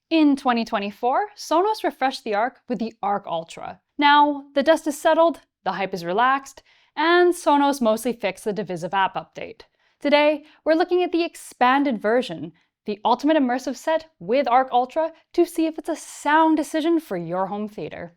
In 2024, Sonos refreshed the Arc with the Arc Ultra. Now, the dust is settled, the hype is relaxed, and Sonos mostly fixed the divisive app update. Today, we're looking at the expanded version, the Ultimate Immersive Set with Arc Ultra, to see if it's a sound decision for your home theater.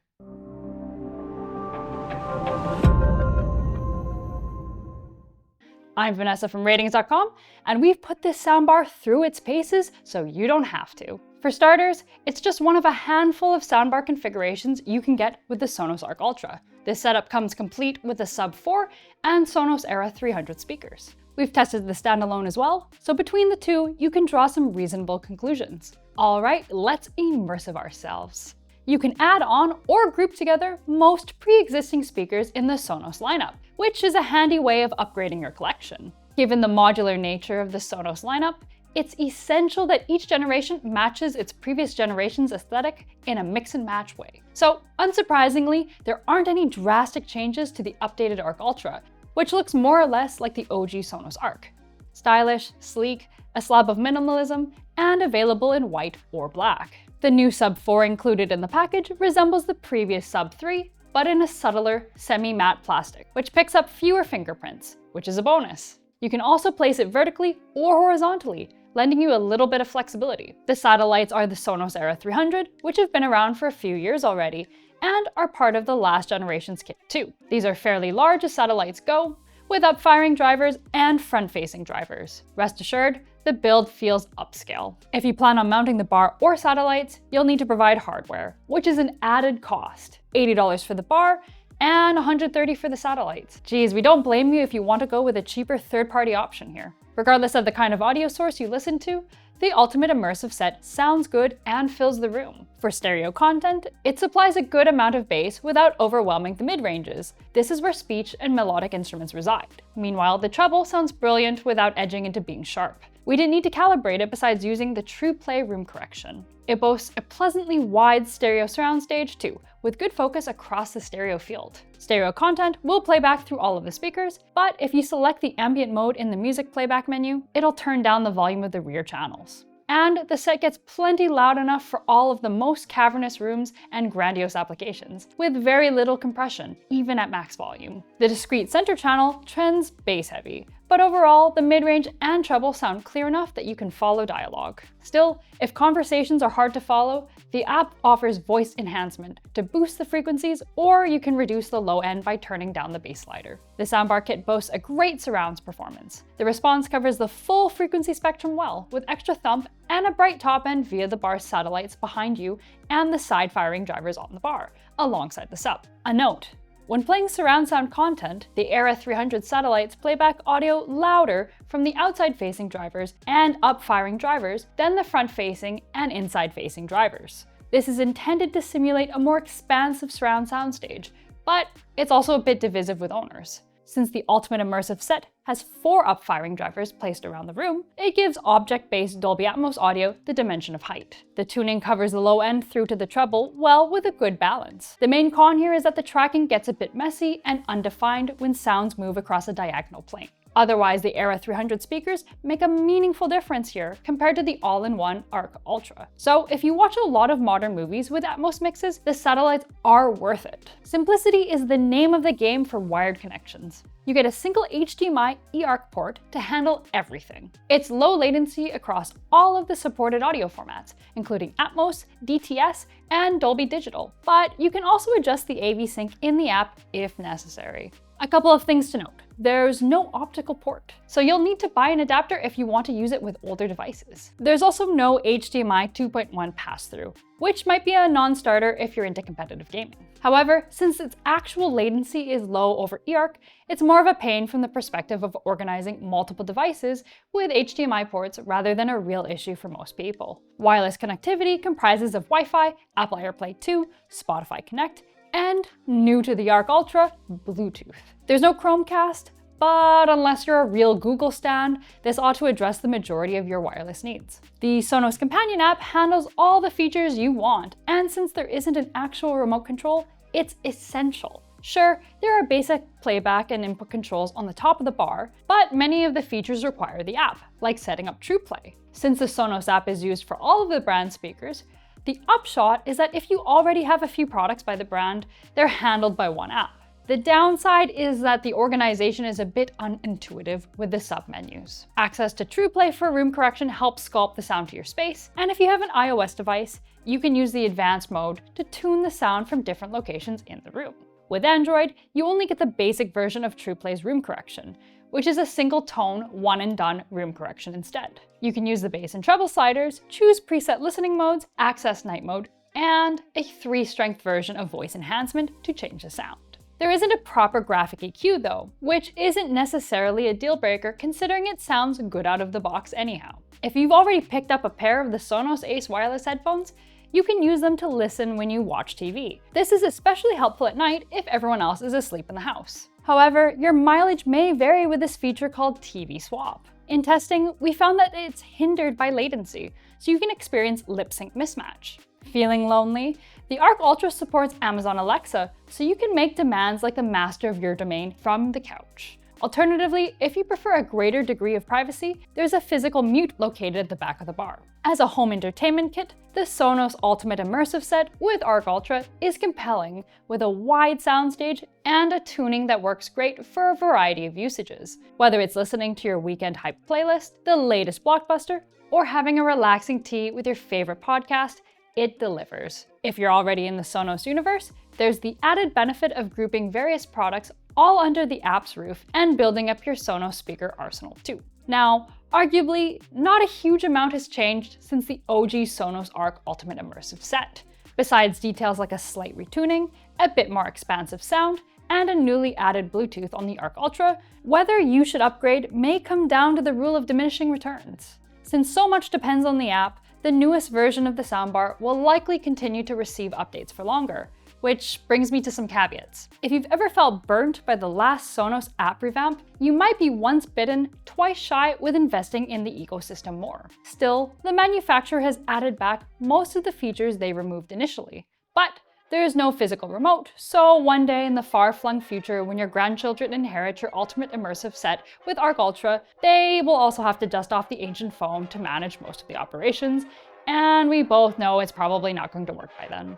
I'm Vanessa from RTINGS.com, and we've put this soundbar through its paces so you don't have to. For starters, it's just one of a handful of soundbar configurations you can get with the Sonos Arc Ultra. This setup comes complete with a Sub 4 and Sonos Era 300 speakers. We've tested the standalone as well, so between the two, you can draw some reasonable conclusions. All right, let's immersive ourselves. You can add on or group together most pre-existing speakers in the Sonos lineup, which is a handy way of upgrading your collection. Given the modular nature of the Sonos lineup, it's essential that each generation matches its previous generation's aesthetic in a mix and match way. So, unsurprisingly, there aren't any drastic changes to the updated Arc Ultra, which looks more or less like the OG Sonos Arc. Stylish, sleek, a slab of minimalism, and available in white or black. The new Sub 4 included in the package resembles the previous Sub 3, but in a subtler, semi-matte plastic, which picks up fewer fingerprints, which is a bonus. You can also place it vertically or horizontally, lending you a little bit of flexibility. The satellites are the Sonos Era 300, which have been around for a few years already, and are part of the last generation's kit too. These are fairly large as satellites go, with up-firing drivers and front-facing drivers. Rest assured, the build feels upscale. If you plan on mounting the bar or satellites, you'll need to provide hardware, which is an added cost. $80 for the bar and $130 for the satellites. Geez, we don't blame you if you want to go with a cheaper third-party option here. Regardless of the kind of audio source you listen to, the Ultimate Immersive Set sounds good and fills the room. For stereo content, it supplies a good amount of bass without overwhelming the mid-ranges. This is where speech and melodic instruments reside. Meanwhile, the treble sounds brilliant without edging into being sharp. We didn't need to calibrate it besides using the True Play room correction. It boasts a pleasantly wide stereo surround stage too, with good focus across the stereo field. Stereo content will play back through all of the speakers, but if you select the ambient mode in the music playback menu, it'll turn down the volume of the rear channels. And the set gets plenty loud enough for all of the most cavernous rooms and grandiose applications, with very little compression, even at max volume. The discrete center channel trends bass heavy, but overall, the mid-range and treble sound clear enough that you can follow dialogue. Still, if conversations are hard to follow, the app offers voice enhancement to boost the frequencies, or you can reduce the low end by turning down the bass slider. The soundbar kit boasts a great surrounds performance. The response covers the full frequency spectrum well, with extra thump and a bright top end via the bar's satellites behind you and the side-firing drivers on the bar, alongside the sub. A note: when playing surround sound content, the Era 300 satellites play back audio louder from the outside-facing drivers and up-firing drivers than the front-facing and inside-facing drivers. This is intended to simulate a more expansive surround sound stage, but it's also a bit divisive with owners. Since the Ultimate Immersive Set has 4 up-firing drivers placed around the room, it gives object-based Dolby Atmos audio the dimension of height. The tuning covers the low end through to the treble well with a good balance. The main con here is that the tracking gets a bit messy and undefined when sounds move across a diagonal plane. Otherwise, the Era 300 speakers make a meaningful difference here compared to the all-in-one Arc Ultra. So if you watch a lot of modern movies with Atmos mixes, the satellites are worth it. Simplicity is the name of the game for wired connections. You get a single HDMI eARC port to handle everything. It's low latency across all of the supported audio formats, including Atmos, DTS, and Dolby Digital, but you can also adjust the AV sync in the app if necessary. A couple of things to note. There's no optical port, so you'll need to buy an adapter if you want to use it with older devices. There's also no HDMI 2.1 pass-through, which might be a non-starter if you're into competitive gaming. However, since its actual latency is low over eARC, it's more of a pain from the perspective of organizing multiple devices with HDMI ports rather than a real issue for most people. Wireless connectivity comprises of Wi-Fi, Apple AirPlay 2, Spotify Connect, and, new to the Arc Ultra, Bluetooth. There's no Chromecast, but unless you're a real Google stan, this ought to address the majority of your wireless needs. The Sonos Companion app handles all the features you want, and since there isn't an actual remote control, it's essential. Sure, there are basic playback and input controls on the top of the bar, but many of the features require the app, like setting up TruePlay. Since the Sonos app is used for all of the brand speakers, the upshot is that if you already have a few products by the brand, they're handled by one app. The downside is that the organization is a bit unintuitive with the submenus. Access to TruePlay for room correction helps sculpt the sound to your space, and if you have an iOS device, you can use the advanced mode to tune the sound from different locations in the room. With Android, you only get the basic version of TruePlay's room correction, which is a single tone, one and done room correction instead. You can use the bass and treble sliders, choose preset listening modes, access night mode, and a 3-strength version of voice enhancement to change the sound. There isn't a proper graphic EQ though, which isn't necessarily a deal breaker considering it sounds good out of the box anyhow. If you've already picked up a pair of the Sonos Ace wireless headphones, you can use them to listen when you watch TV. This is especially helpful at night if everyone else is asleep in the house. However, your mileage may vary with this feature called TV Swap. In testing, we found that it's hindered by latency, so you can experience lip sync mismatch. Feeling lonely? The Arc Ultra supports Amazon Alexa, so you can make demands like the master of your domain from the couch. Alternatively, if you prefer a greater degree of privacy, there's a physical mute located at the back of the bar. As a home entertainment kit, the Sonos Ultimate Immersive Set with Arc Ultra is compelling, with a wide soundstage and a tuning that works great for a variety of usages. Whether it's listening to your weekend hype playlist, the latest blockbuster, or having a relaxing tea with your favorite podcast, it delivers. If you're already in the Sonos universe, there's the added benefit of grouping various products all under the app's roof and building up your Sonos speaker arsenal too. Now, arguably, not a huge amount has changed since the OG Sonos Arc Ultimate Immersive Set. Besides details like a slight retuning, a bit more expansive sound, and a newly added Bluetooth on the Arc Ultra, whether you should upgrade may come down to the rule of diminishing returns. Since so much depends on the app, the newest version of the soundbar will likely continue to receive updates for longer, which brings me to some caveats. If you've ever felt burnt by the last Sonos app revamp, you might be once bitten, twice shy with investing in the ecosystem more. Still, the manufacturer has added back most of the features they removed initially. But there is no physical remote, so one day in the far-flung future when your grandchildren inherit your ultimate immersive set with Arc Ultra, they will also have to dust off the ancient foam to manage most of the operations, and we both know it's probably not going to work by then.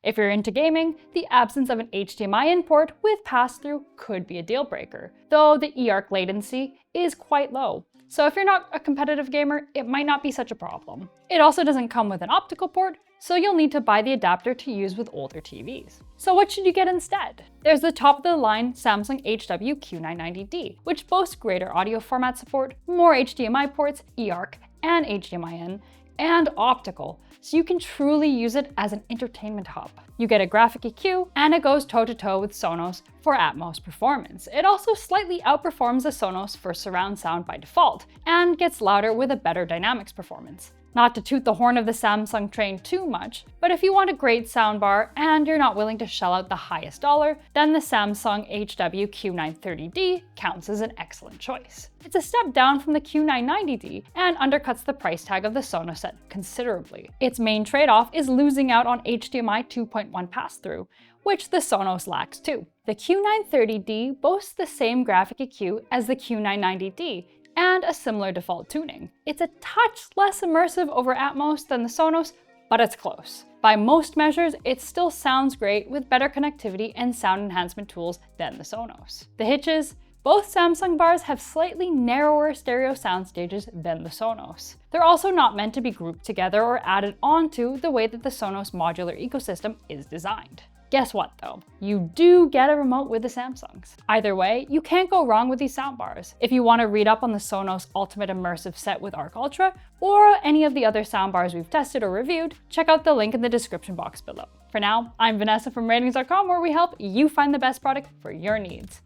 If you're into gaming, the absence of an HDMI in port with pass-through could be a deal breaker, though the eARC latency is quite low. So if you're not a competitive gamer, it might not be such a problem. It also doesn't come with an optical port, so you'll need to buy the adapter to use with older TVs. So what should you get instead? There's the top-of-the-line Samsung HW Q990D, which boasts greater audio format support, more HDMI ports, eARC, and HDMI-in, and optical, so you can truly use it as an entertainment hub. You get a graphic EQ, and it goes toe-to-toe with Sonos for Atmos performance. It also slightly outperforms the Sonos for surround sound by default, and gets louder with a better dynamics performance. Not to toot the horn of the Samsung train too much, but if you want a great soundbar and you're not willing to shell out the highest dollar, then the Samsung HW Q930D counts as an excellent choice. It's a step down from the Q990D and undercuts the price tag of the Sonos set considerably. Its main trade-off is losing out on HDMI 2.1 pass-through, which the Sonos lacks too. The Q930D boasts the same graphic EQ as the Q990D, and a similar default tuning. It's a touch less immersive over Atmos than the Sonos, but it's close. By most measures, it still sounds great with better connectivity and sound enhancement tools than the Sonos. The hitches? Both Samsung bars have slightly narrower stereo sound stages than the Sonos. They're also not meant to be grouped together or added onto the way that the Sonos modular ecosystem is designed. Guess what though? You do get a remote with the Samsungs. Either way, you can't go wrong with these soundbars. If you want to read up on the Sonos Ultimate Immersive Set with Arc Ultra, or any of the other soundbars we've tested or reviewed, check out the link in the description box below. For now, I'm Vanessa from RTINGS.com, where we help you find the best product for your needs.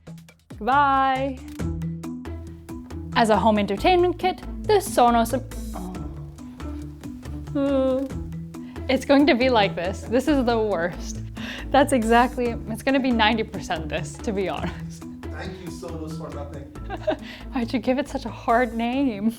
Goodbye! As a home entertainment kit, the Sonos... It's going to be like this. This is the worst. That's exactly, it's gonna be 90% this, to be honest. Thank you, Sonos, for nothing. Why'd you give it such a hard name?